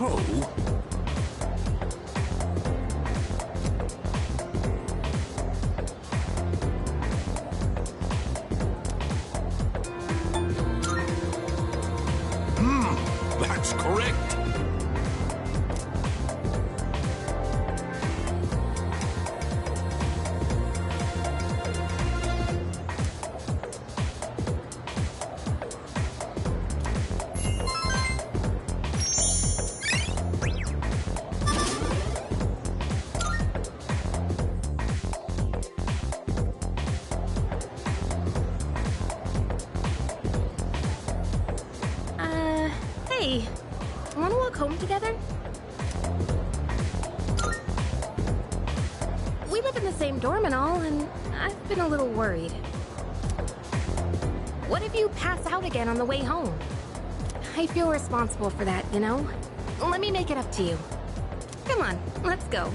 So? That's correct. Hey, wanna walk home together? We live in the same dorm and all, and I've been a little worried. What if you pass out again on the way home? I feel responsible for that, you know? Let me make it up to you. Come on, let's go.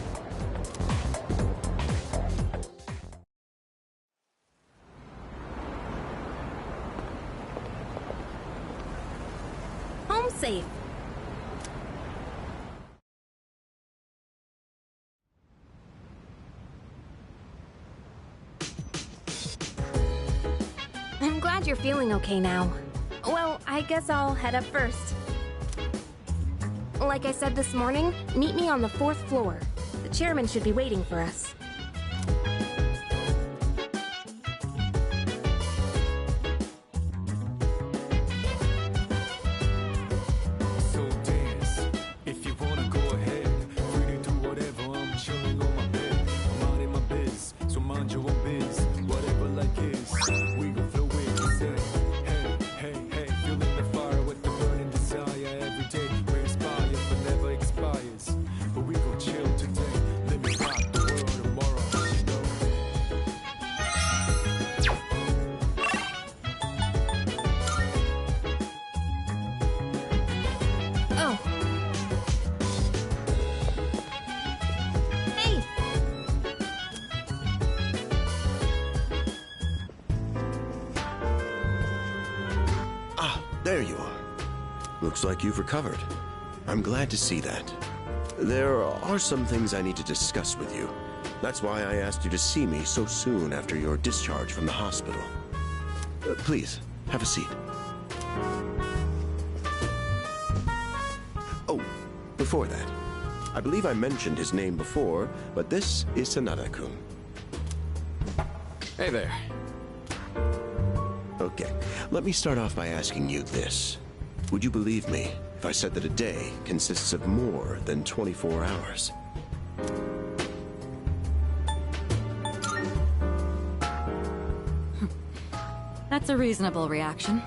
Home safe. I'm glad you're feeling okay now. Well, I guess I'll head up first. Like I said this morning, meet me on the 4th floor. The chairman should be waiting for us. So dance, if you wanna go ahead. Free to do whatever, I'm chilling on my bed. I'm out in my biz, so mind your own biz. Whatever like is, we gon' flow with it. Say, hey, hey, hey, feeling the fire with the burning desire every day. We inspire, but never expires. But we gon' chill today. Let me rock the world tomorrow, you know. Oh. Hey! Ah, there you are. Looks like you've recovered. I'm glad to see that. There are some things I need to discuss with you. That's why I asked you to see me so soon after your discharge from the hospital. Please, have a seat. Oh, before that, I believe I mentioned his name before, but this is Sanada-kun. Hey there. Okay, let me start off by asking you this. Would you believe me if I said that a day consists of more than 24 hours? That's a reasonable reaction.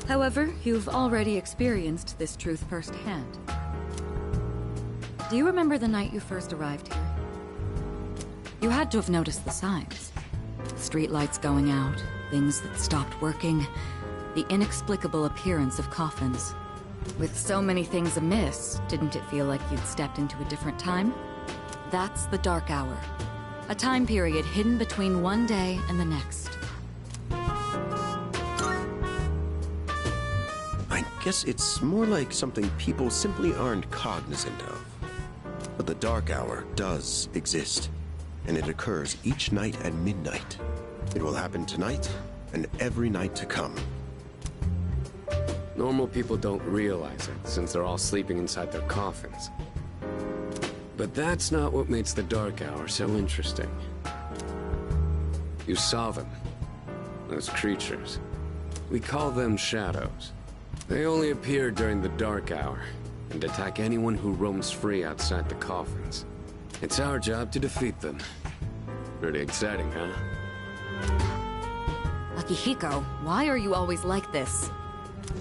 However, you've already experienced this truth firsthand. Do you remember the night you first arrived here? You had to have noticed the signs. Streetlights going out, things that stopped working, the inexplicable appearance of coffins. With so many things amiss, didn't it feel like you'd stepped into a different time? That's the Dark Hour. A time period hidden between one day and the next. I guess it's more like something people simply aren't cognizant of. But the Dark Hour does exist, and it occurs each night at midnight. It will happen tonight and every night to come. Normal people don't realize it, since they're all sleeping inside their coffins. But that's not what makes the Dark Hour so interesting. You saw them. Those creatures. We call them shadows. They only appear during the Dark Hour, and attack anyone who roams free outside the coffins. It's our job to defeat them. Pretty exciting, huh? Akihiko, why are you always like this?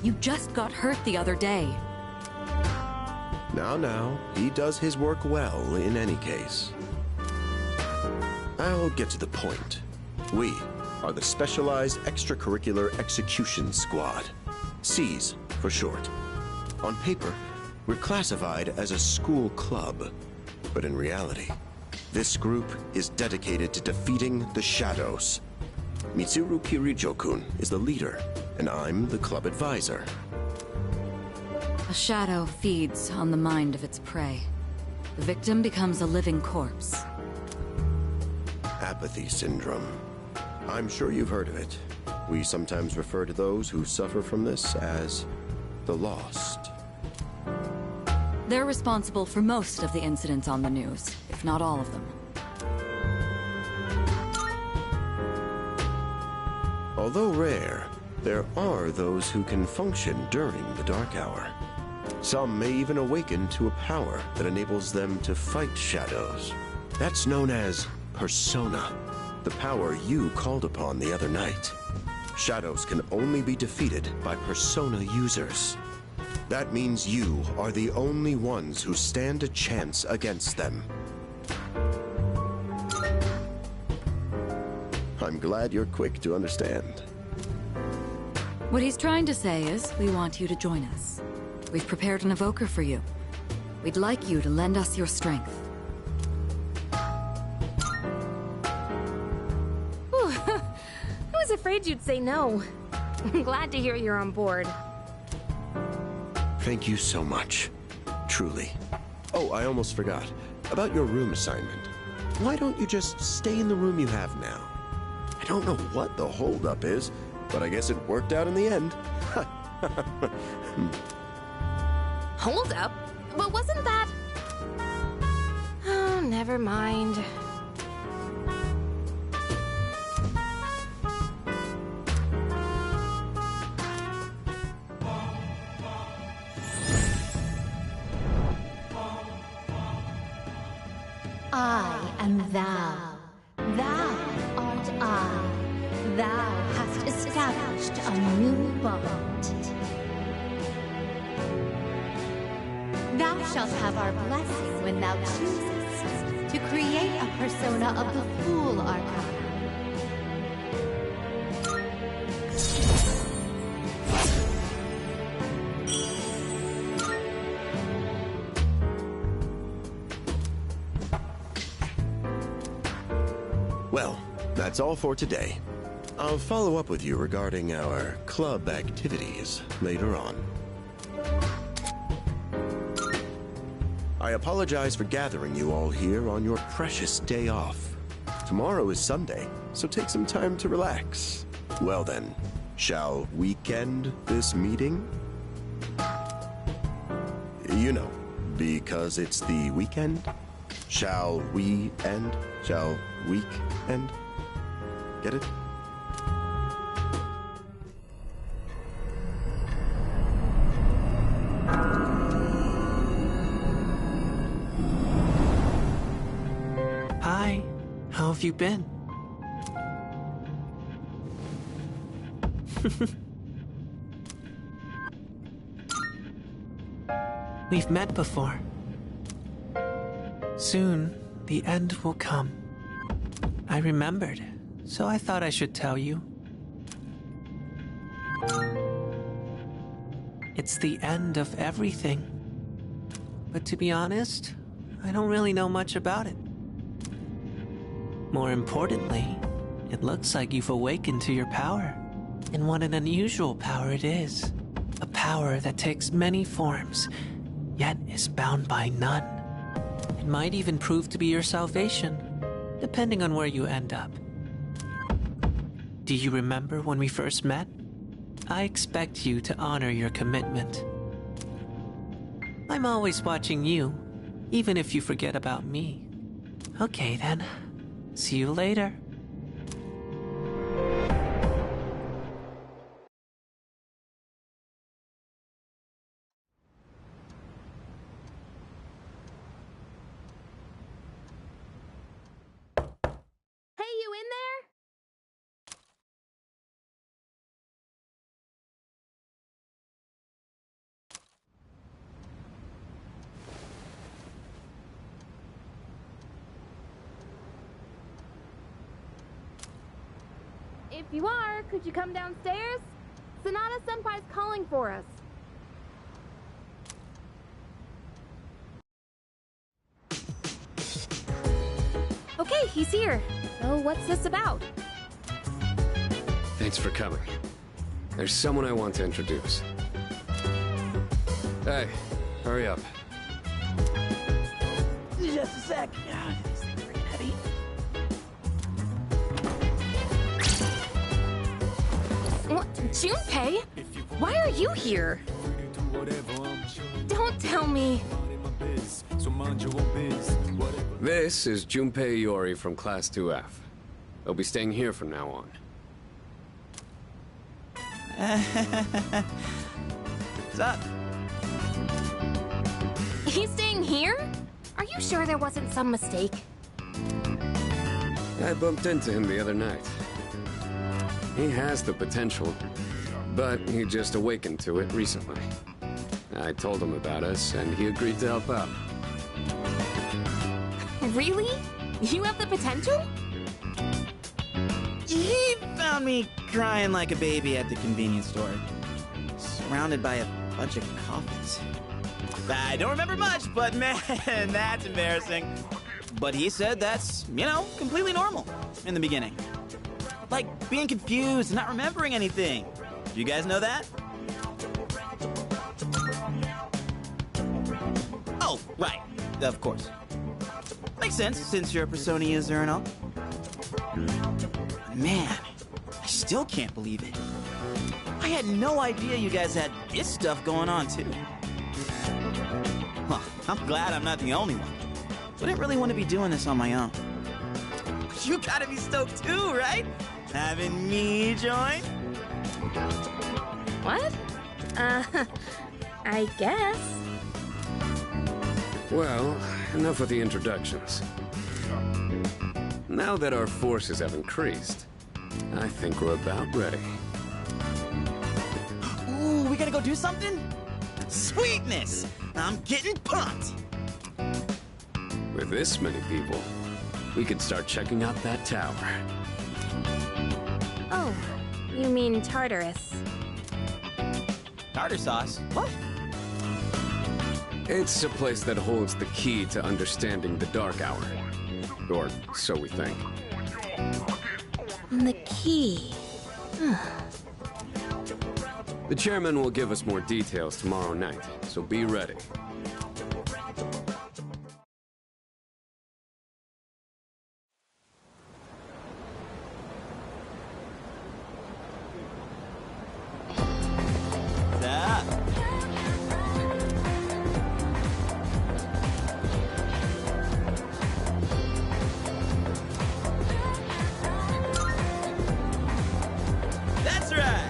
You just got hurt the other day. Now, he does his work well in any case. I'll get to the point. We are the Specialized Extracurricular Execution Squad. SEAS for short. On paper, we're classified as a school club, but in reality, this group is dedicated to defeating the Shadows. Mitsuru Kirijo-kun is the leader, and I'm the club advisor. A shadow feeds on the mind of its prey. The victim becomes a living corpse. Apathy syndrome. I'm sure you've heard of it. We sometimes refer to those who suffer from this as the lost. They're responsible for most of the incidents on the news, if not all of them. Although rare, there are those who can function during the Dark Hour. Some may even awaken to a power that enables them to fight shadows. That's known as Persona, the power you called upon the other night. Shadows can only be defeated by Persona users. That means you are the only ones who stand a chance against them. I'm glad you're quick to understand. What he's trying to say is, we want you to join us. We've prepared an evoker for you. We'd like you to lend us your strength. I was afraid you'd say no. I'm glad to hear you're on board. Thank you so much. Truly. Oh, I almost forgot. About your room assignment. Why don't you just stay in the room you have now? I don't know what the holdup is, but I guess it worked out in the end. Hold up? But wasn't that... Oh, never mind. I am thou. Thou art I. Thou hast established a new bond. Thou shalt have our blessing when thou choosest to create a persona of the Fool Archon. Well, that's all for today. I'll follow up with you regarding our club activities later on. I apologize for gathering you all here on your precious day off. Tomorrow is Sunday, so take some time to relax. Well then, shall we end this meeting? You know, because it's the weekend. Shall we end? Shall week end? Get it? Hi, how have you been? We've met before. Soon, the end will come. I remembered, so I thought I should tell you. It's the end of everything. But to be honest, I don't really know much about it. More importantly, it looks like you've awakened to your power. And what an unusual power it is. A power that takes many forms, yet is bound by none. It might even prove to be your salvation, depending on where you end up. Do you remember when we first met? I expect you to honor your commitment. I'm always watching you, even if you forget about me. Okay then, see you later. Hey, you in there? If you are, could you come downstairs? Sonata-senpai's calling for us. Okay, he's here. So what's this about? Thanks for coming. There's someone I want to introduce. Hey, hurry up. Just a sec. These things are heavy. What? Junpei? Why are you here? Don't tell me. This is Junpei Iori from Class 2F. He'll be staying here from now on. What's up? He's staying here? Are you sure there wasn't some mistake? I bumped into him the other night. He has the potential, but he just awakened to it recently. I told him about us, and he agreed to help out. Really? You have the potential? He found me crying like a baby at the convenience store, surrounded by a bunch of coffins. I don't remember much, but man, that's embarrassing. But he said that's, completely normal in the beginning. Like being confused and not remembering anything. Do you guys know that? Oh, right. Of course. Makes sense, since you're a Persona user and all. Man, I still can't believe it. I had no idea you guys had this stuff going on, too. Well, I'm glad I'm not the only one. Wouldn't really want to be doing this on my own. You gotta be stoked too, right? Having me join? What? I guess. Well, enough with the introductions. Now that our forces have increased, I think we're about ready. Ooh, we gotta go do something? Sweetness! I'm getting pumped! With this many people, we could start checking out that tower. Oh, you mean Tartarus. Tartar sauce? What? It's a place that holds the key to understanding the Dark Hour. Or so we think. The key. The chairman will give us more details tomorrow night, so be ready. That's right!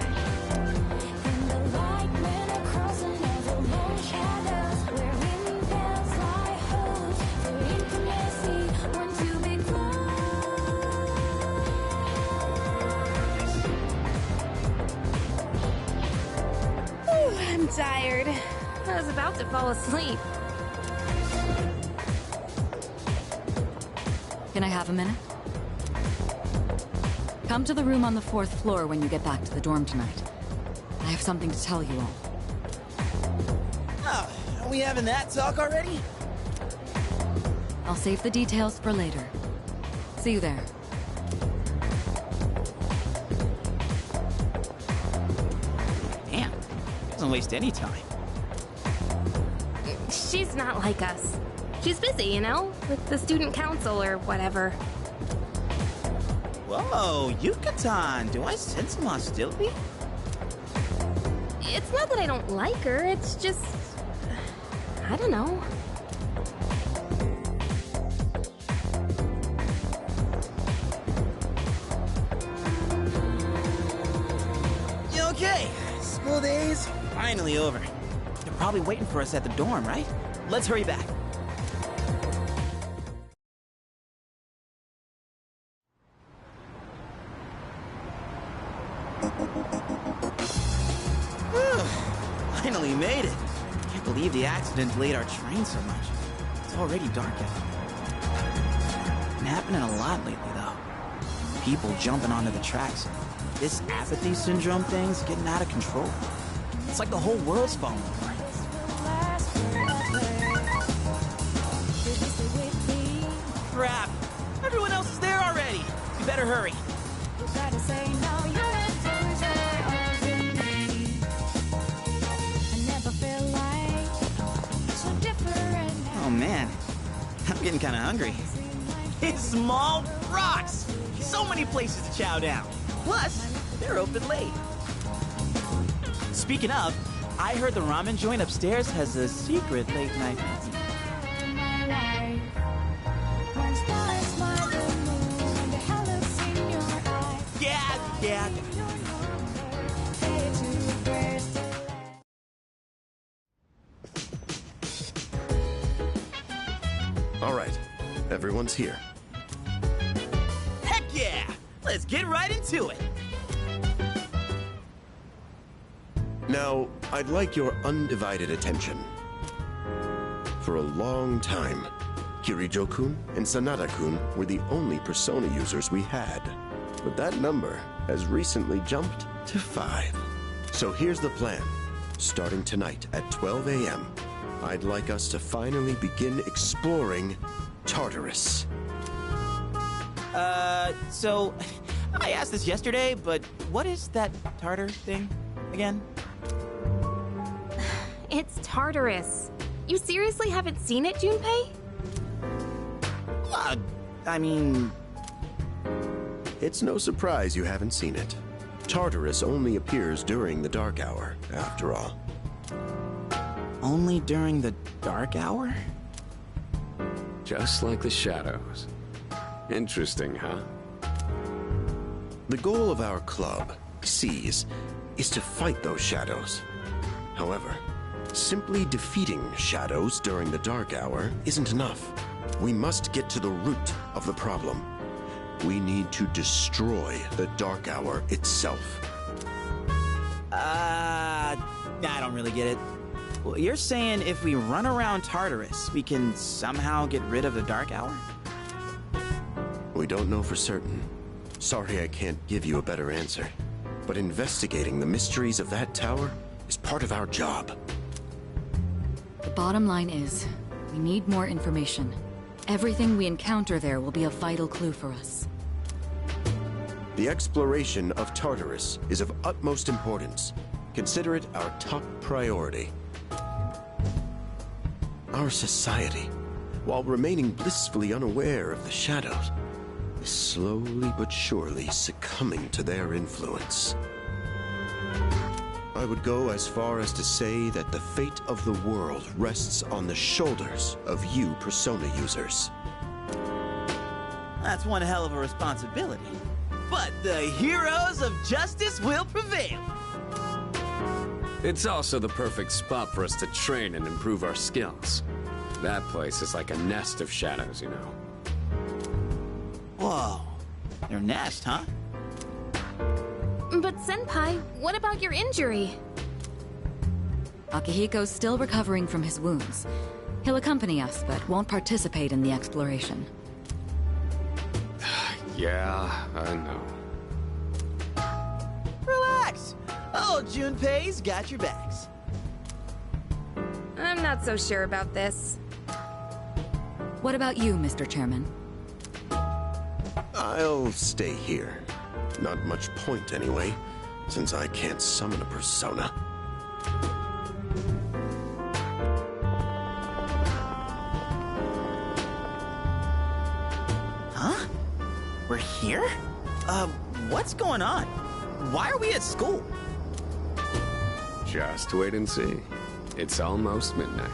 I'm tired. I was about to fall asleep. Can I have a minute? Come to the room on the 4th floor when you get back to the dorm tonight. I have something to tell you all. Oh, are we having that talk already? I'll save the details for later. See you there. Damn, doesn't waste any time. She's not like us. She's busy, with the student council or whatever. Whoa, Yucatan, do I sense some hostility? It's not that I don't like her, it's just... I don't know. Okay, school days finally over. They're probably waiting for us at the dorm, right? Let's hurry back. Finally made it. Can't believe the accident delayed our train so much. It's already dark out. Been happening a lot lately, though. People jumping onto the tracks. This apathy syndrome thing's getting out of control. It's like the whole world's falling apart. Crap! Everyone else is there already. We better hurry. I'm getting kind of hungry. Small rocks! So many places to chow down. Plus, they're open late. Speaking of, I heard the ramen joint upstairs has a secret late night. Yeah. All right, everyone's here. Heck yeah! Let's get right into it. Now, I'd like your undivided attention. For a long time, Kirijo-kun and Sanada-kun were the only Persona users we had. But that number has recently jumped to 5. So here's the plan. Starting tonight at 12 a.m., I'd like us to finally begin exploring Tartarus. So, I asked this yesterday, but what is that Tartar thing again? It's Tartarus. You seriously haven't seen it, Junpei? I mean... It's no surprise you haven't seen it. Tartarus only appears during the dark hour, after all. Only during the dark hour? Just like the shadows. Interesting, huh? The goal of our club, Seas, is to fight those shadows. However, simply defeating shadows during the dark hour isn't enough. We must get to the root of the problem. We need to destroy the dark hour itself. I don't really get it. Well, you're saying if we run around Tartarus, we can somehow get rid of the dark hour? We don't know for certain. Sorry I can't give you a better answer. But investigating the mysteries of that tower is part of our job. The bottom line is, we need more information. Everything we encounter there will be a vital clue for us. The exploration of Tartarus is of utmost importance. Consider it our top priority. Our society, while remaining blissfully unaware of the shadows, is slowly but surely succumbing to their influence. I would go as far as to say that the fate of the world rests on the shoulders of you Persona users. That's one hell of a responsibility. But the heroes of justice will prevail. It's also the perfect spot for us to train and improve our skills. That place is like a nest of shadows, you know. Whoa. Their nest, huh? But Senpai, what about your injury? Akihiko's still recovering from his wounds. He'll accompany us, but won't participate in the exploration. Yeah, I know. Relax. Oh, Junpei's got your backs. I'm not so sure about this. What about you, Mr. Chairman? I'll stay here. Not much point anyway, since I can't summon a persona. Huh? We're here? What's going on? Why are we at school? Just wait and see. It's almost midnight.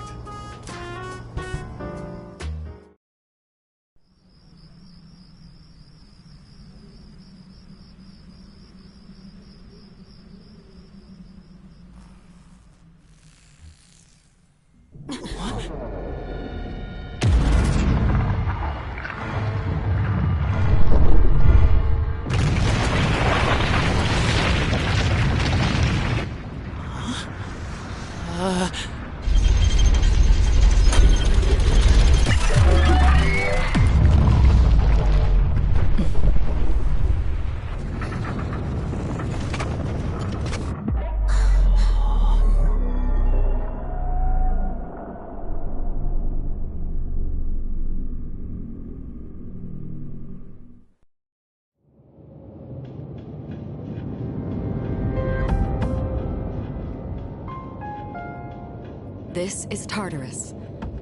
This is Tartarus.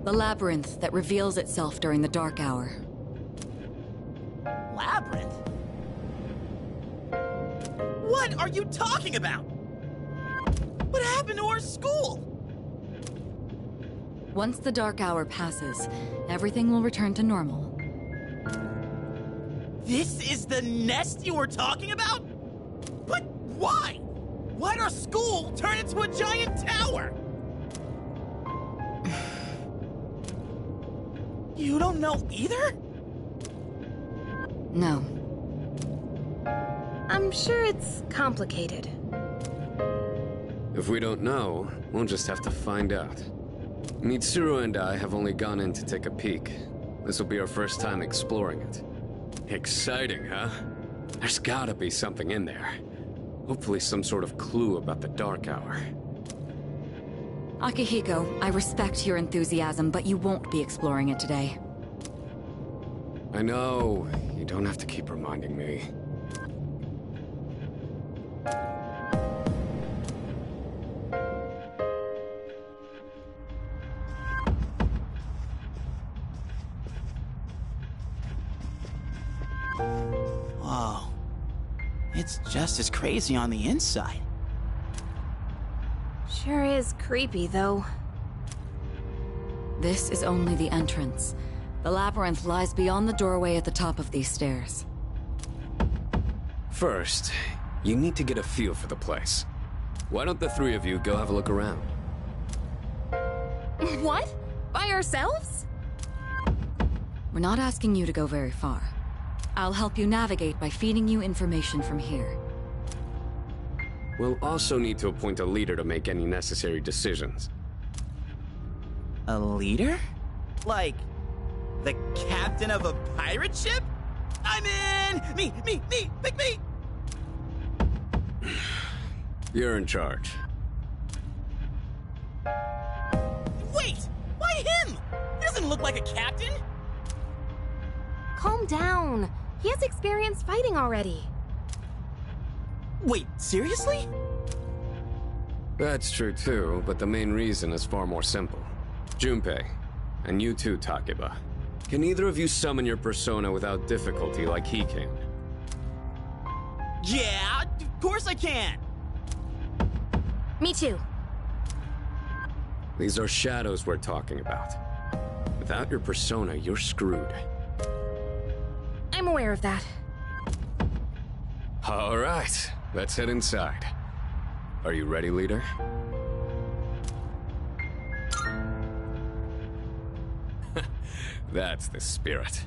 The labyrinth that reveals itself during the dark hour. Labyrinth? What are you talking about? What happened to our school? Once the dark hour passes, everything will return to normal. This is the nest you were talking about? But why? Why'd our school turn into a giant tower? You don't know either? No. I'm sure it's complicated. If we don't know, we'll just have to find out. Mitsuru and I have only gone in to take a peek. This will be our first time exploring it. Exciting, huh? There's gotta be something in there. Hopefully some sort of clue about the Dark Hour. Akihiko, I respect your enthusiasm, but you won't be exploring it today. I know. You don't have to keep reminding me. Whoa. It's just as crazy on the inside. Sure is creepy, though. This is only the entrance. The labyrinth lies beyond the doorway at the top of these stairs. First, you need to get a feel for the place. Why don't the three of you go have a look around? What? By ourselves? We're not asking you to go very far. I'll help you navigate by feeding you information from here. We'll also need to appoint a leader to make any necessary decisions. A leader? Like, the captain of a pirate ship? I'm in! Me! Pick me! You're in charge. Wait! Why him? He doesn't look like a captain! Calm down. He has experience fighting already. Wait, seriously? That's true too, but the main reason is far more simple. Junpei, and you too, Takeba. Can either of you summon your persona without difficulty like he can? Yeah, of course I can! Me too. These are shadows we're talking about. Without your persona, you're screwed. I'm aware of that. All right, let's head inside. Are you ready, leader? That's the spirit.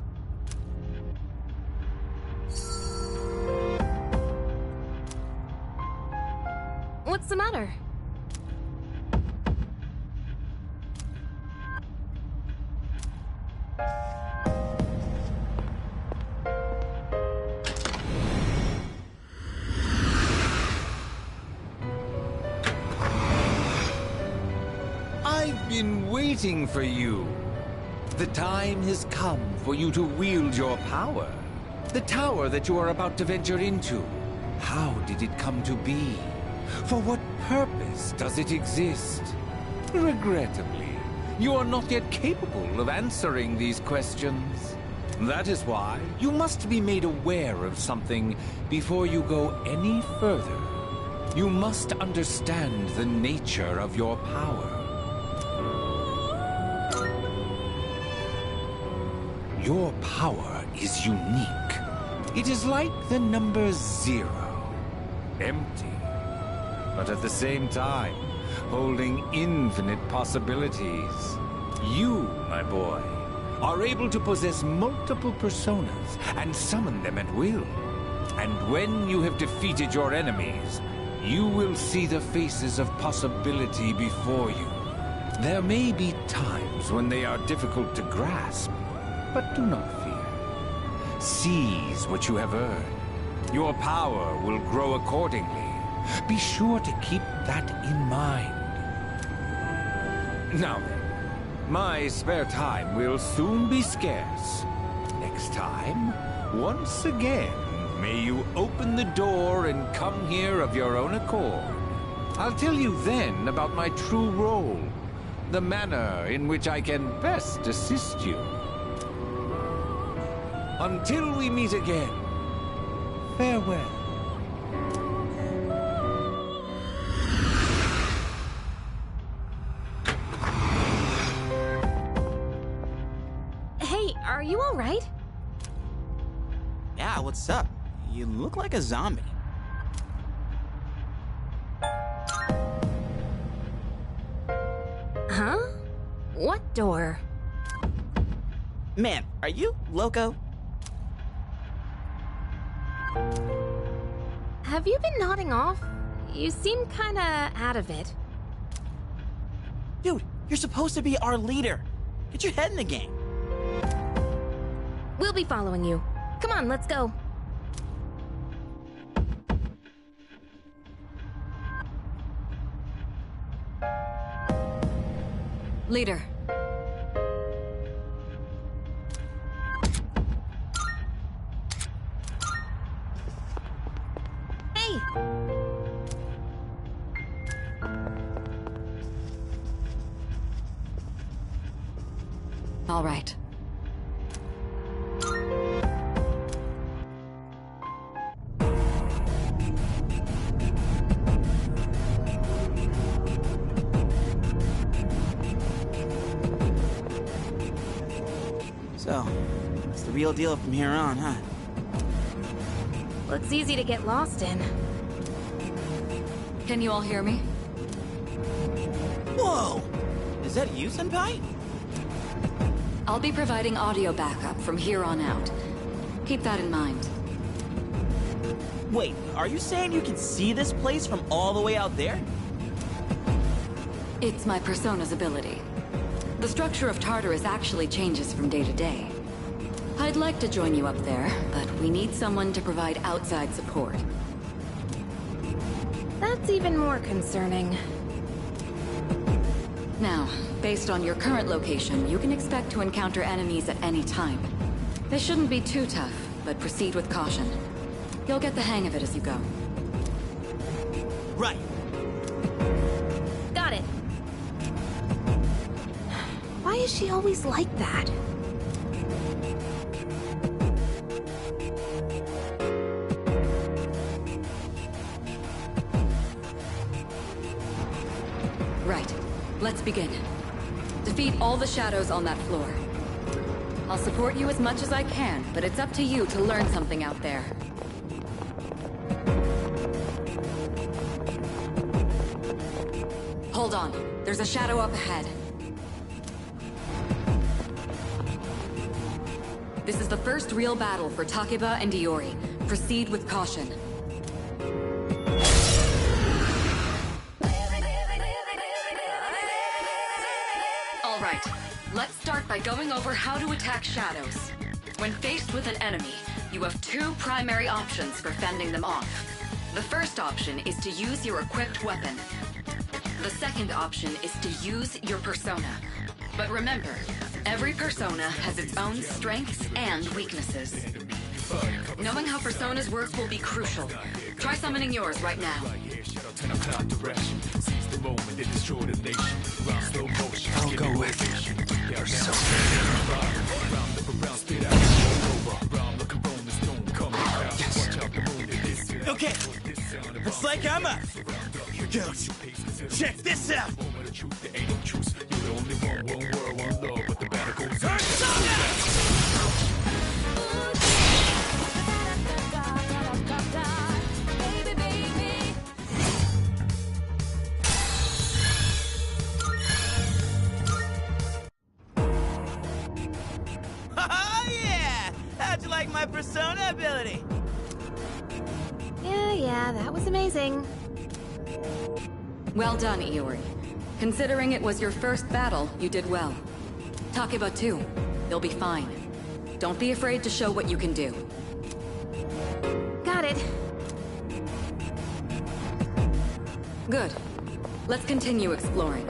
What's the matter? I've been waiting for you. The time has come for you to wield your power. The tower that you are about to venture into. How did it come to be? For what purpose does it exist? Regrettably, you are not yet capable of answering these questions. That is why you must be made aware of something before you go any further. You must understand the nature of your power. Your power is unique. It is like the number 0. Empty. But at the same time, holding infinite possibilities. You, my boy, are able to possess multiple personas and summon them at will. And when you have defeated your enemies, you will see the faces of possibility before you. There may be times when they are difficult to grasp, but do not fear. Seize what you have earned. Your power will grow accordingly. Be sure to keep that in mind. Now then, my spare time will soon be scarce. Next time, once again, may you open the door and come here of your own accord. I'll tell you then about my true role. the manner in which I can best assist you. Until we meet again, farewell. Hey, are you all right? Yeah, what's up? You look like a zombie. Huh? What door? Man, are you loco? Have you been nodding off? You seem kinda out of it. Dude, you're supposed to be our leader. Get your head in the game. We'll be following you. Come on, let's go. Leader. Hey! All right. So, it's the real deal from here on, huh? Looks easy to get lost in. Can you all hear me? Whoa! Is that you, Senpai? I'll be providing audio backup from here on out. Keep that in mind. Wait, are you saying you can see this place from all the way out there? It's my persona's ability. The structure of Tartarus actually changes from day to day. I'd like to join you up there, but we need someone to provide outside support. That's even more concerning. Now, based on your current location, you can expect to encounter enemies at any time. They shouldn't be too tough, but proceed with caution. You'll get the hang of it as you go. Right. Got it. Why is she always like that? Right. Let's begin. Defeat all the shadows on that floor. I'll support you as much as I can, but it's up to you to learn something out there. Hold on. There's a shadow up ahead. This is the first real battle for Takeba and Iori. Proceed with caution. All right. Let's start by going over how to attack shadows. When faced with an enemy, you have two primary options for fending them off. The first option is to use your equipped weapon. The second option is to use your persona. But remember, every persona has its own strengths and weaknesses. Knowing how personas work will be crucial. Try summoning yours right now. I'll go with Okay, looks like I'm up. Here goes. Check this out. Oh yeah! How'd you like my persona ability? Yeah, that was amazing. Well done, Iori. Considering it was your first battle, you did well. Takeba too. You'll be fine. Don't be afraid to show what you can do. Got it. Good. Let's continue exploring.